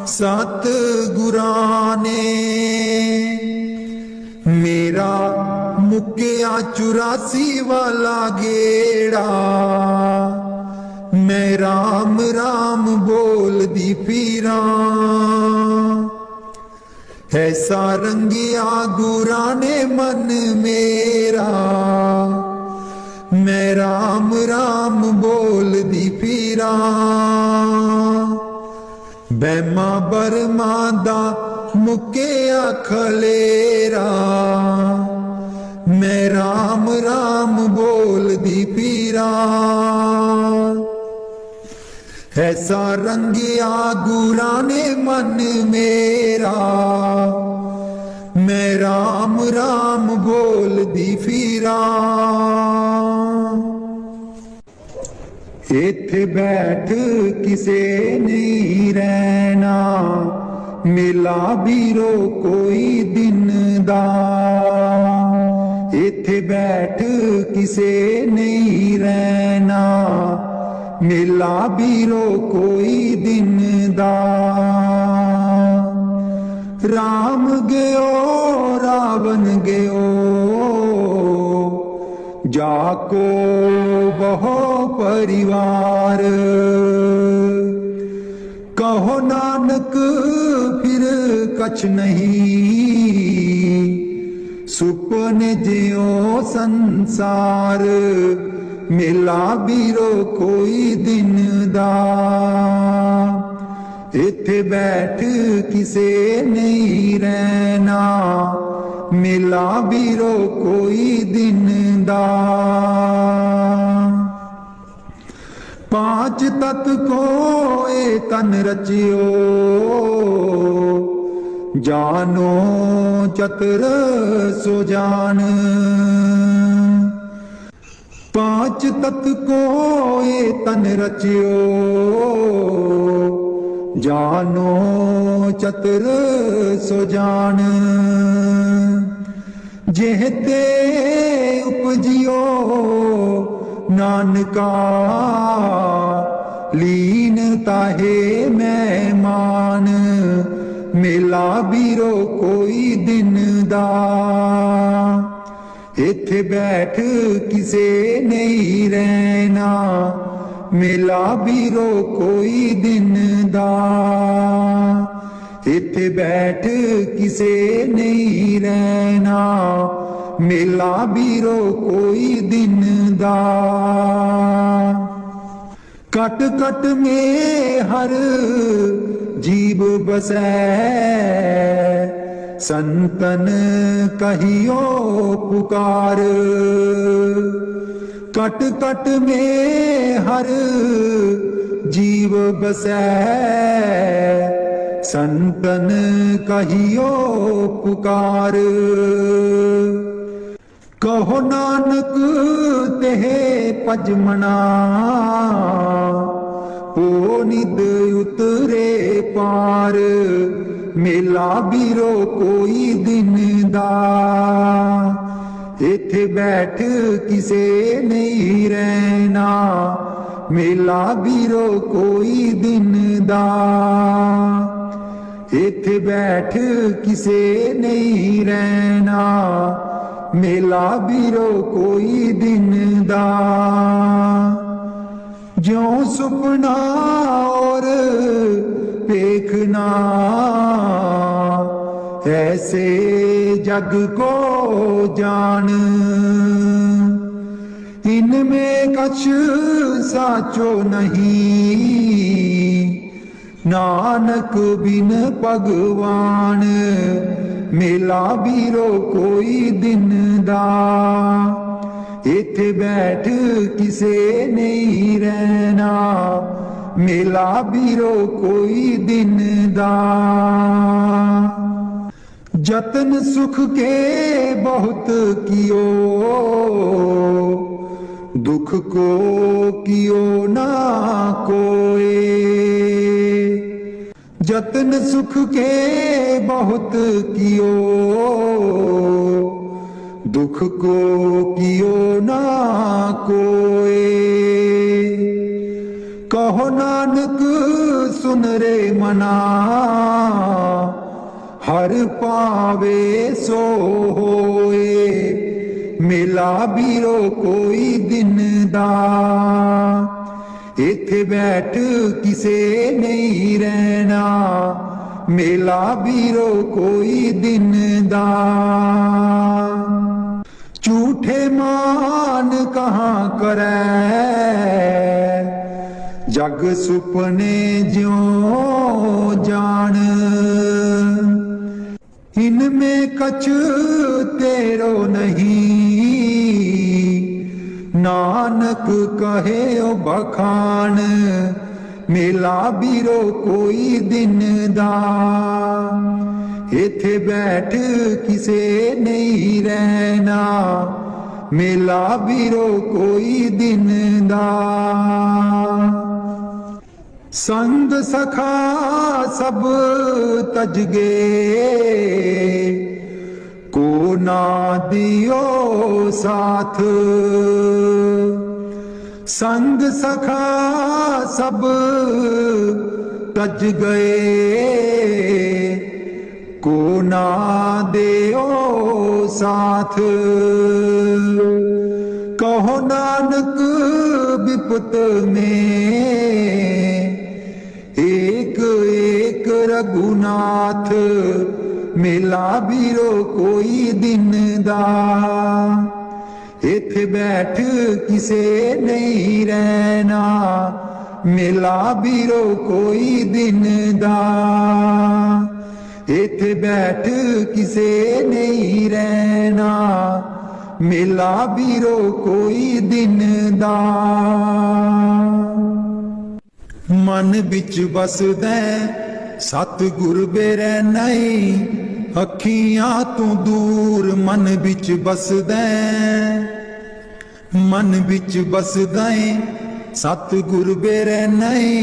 सतगुरां ने। मेरा मुक्या 84 वाला गेड़ा, मैं राम राम बोलदी फिरा। ऐसा रंगिया गुरां ने मन मेरा, मैं राम राम बोलदी फिरा। वहमां भरमां दा मुक्या खलेरा, मैं राम राम बोलदी फिरा। ऐसा रंगिया गुरां ने मन मेरा, मैं राम राम बोलदी फिरा। इत्थे बैठ किसे नहीं रहना, मिला बीरो कोई दिन दा। इत्थे बैठ किसे नहीं रहना, मिला बीरो कोई दिन दा। राम गयो रावण गयो, जाको बहो परिवार। कहो नानक फिर कछ नहीं, सुपने जियो संसार। मिला बीरो कोई दिन दा, इत्थे बैठ किसे नहीं रहना, मिला बीरो कोई दिन दा। पांच तत्व को ए तन रचियो, जानो चतुर सो जान। पांच तत्व को ए तन रचियो, जानो चतुर सो जान। जेहते उपजियो नानका, लीन ताहे मेहमान। मिला बीरो कोई दिन दा, इत्थे बैठ किसे नहीं रहना, मिला बीरो कोई दिन दा। इत्थे बैठ किसे नहीं रहना, मिला बीरो कोई दिन दा। कट कट में हर जीव बसै, संतन कहियो पुकार। कट कट में हर जीव बसै, संतन कहियो पुकार। कहो नानक तेहे पजमना, ओ निद उतरे पार। मिला बीरो कोई दिन दा, इत्थे बैठ किसे नहीं रहना, मिला बीरो कोई दिन दा। इत्थे बैठ किसे नहीं रहना, मिला बीरो कोई दिन दा। ज्यों सुपना और देखना, ऐसे जग को जान, इनमें कछ साचो नहीं, नानक बिन भगवान, मेला बीरो कोई दिन दा, इथे बैठ किसे नहीं रहना, मेला बीरो कोई दिन दा। जतन सुख के बहुत कियो, दुख को कियो ना कोई, जतन सुख के बहुत कियो, दुख को कियो ना कोई। कहो नानक सुन रे मना, हर पावे सो होए, मेला बीरो कोई दिन दा, इथे बैठ किसे नहीं रहना, मेला बीरो कोई दिन दा। झूठे मान कहाँ करे, जग सुपने ज्यों जान, इनमें कछ तेरो नहीं, नानक कहे ओ बखान, मेला बीरो कोई दिन दा, इथे बैठ किसे नहीं रहना, मेला बीरो कोई दिन दा। संग सखा सब तज गए, को ना दियो साथ, संग सखा सब तज गए, को ना दियो साथ। कहो नानक विपत में, एक एक रघुनाथ, मेला बीरो कोई दिन दा, इथे बैठ किसे नहीं रहना, मेला बीरो कोई दिन दा, इथे बैठ किसे नहीं रहना, मेला बीरो कोई दिन दा। मन बिच बसदै सतगुर बेरै नहीं, अखियां तू दूर मन बिच बसदै, मन बिच बसदै सतगुर बेरै नहीं,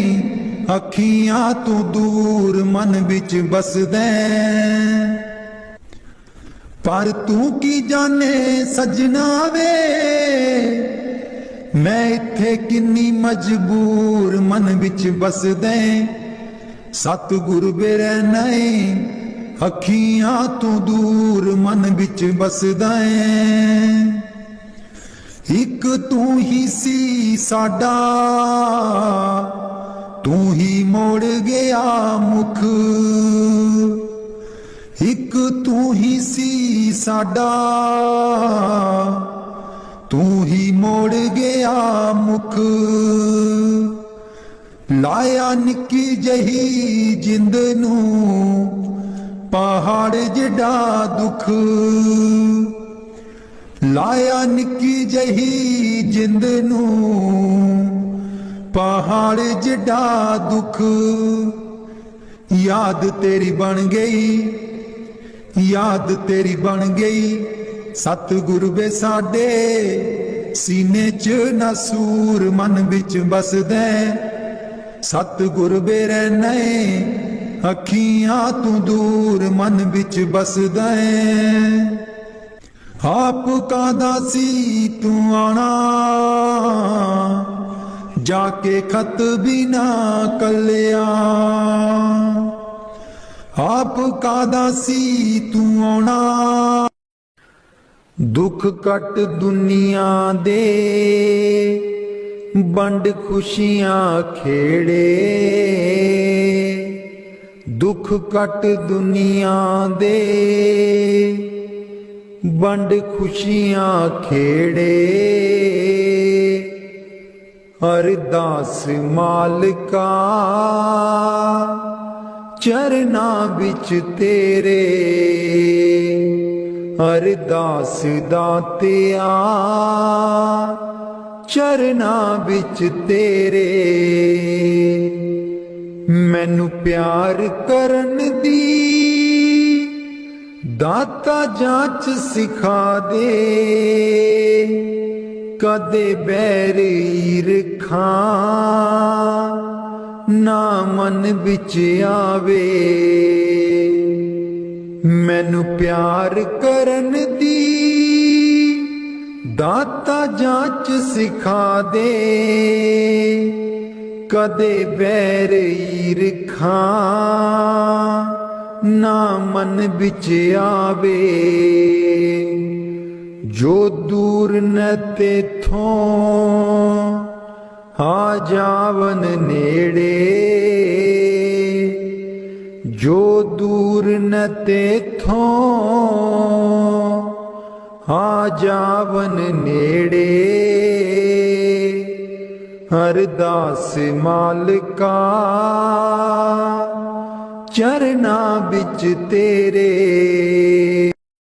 अखियां तू दूर मन बिच बसदै। पर तू की जाने सजना वे, मैं इत्थे किन्नी मजबूर मन बिच बसदे, सतगुर बेरै नहीं, अखियां तू दूर मन बिच बसदा है। एक तू ही सी साडा, तू ही मोड़ गया मुख, एक तू ही सी साडा, तू ही मोड़ गया मुख। लाया निक्की जही जिंद नू पहाड़ जिडा दुख, लाया निक्की जही जिंद नू पहाड़ जिडा दुख। याद तेरी बन गई, याद तेरी बन गई, सतगुर वे साडे सीने च नसूर मन बिच बसदे, सतगुर वे रहने अखियां तू दूर मन बिच बसदा है। आप कादा सी तू आना, जाके खत भी ना कलिया, आप कादा सी तू आना। दुख कट दुनिया दे बंड खुशियां खेड़े, दुख दुख कट दुनिया दे बंड खुशियां खेड़े अरदास मालिका चरना बिच तेरे अरदास दातिया चरना बिच तेरे मैनू प्यार करन दी दाता जांच सिखा दे कदे बैर ईरखा ना मन बिच आवे मैनू प्यार करन दी दाता जांच सिखा दे कदे बैर ईरखा ना मन बिच आवे जो दूर न तेथों आ जावन नेड़े जो दूर न तेथों आ जावन नेड़े अरदास मालिका चरना बिच तेरे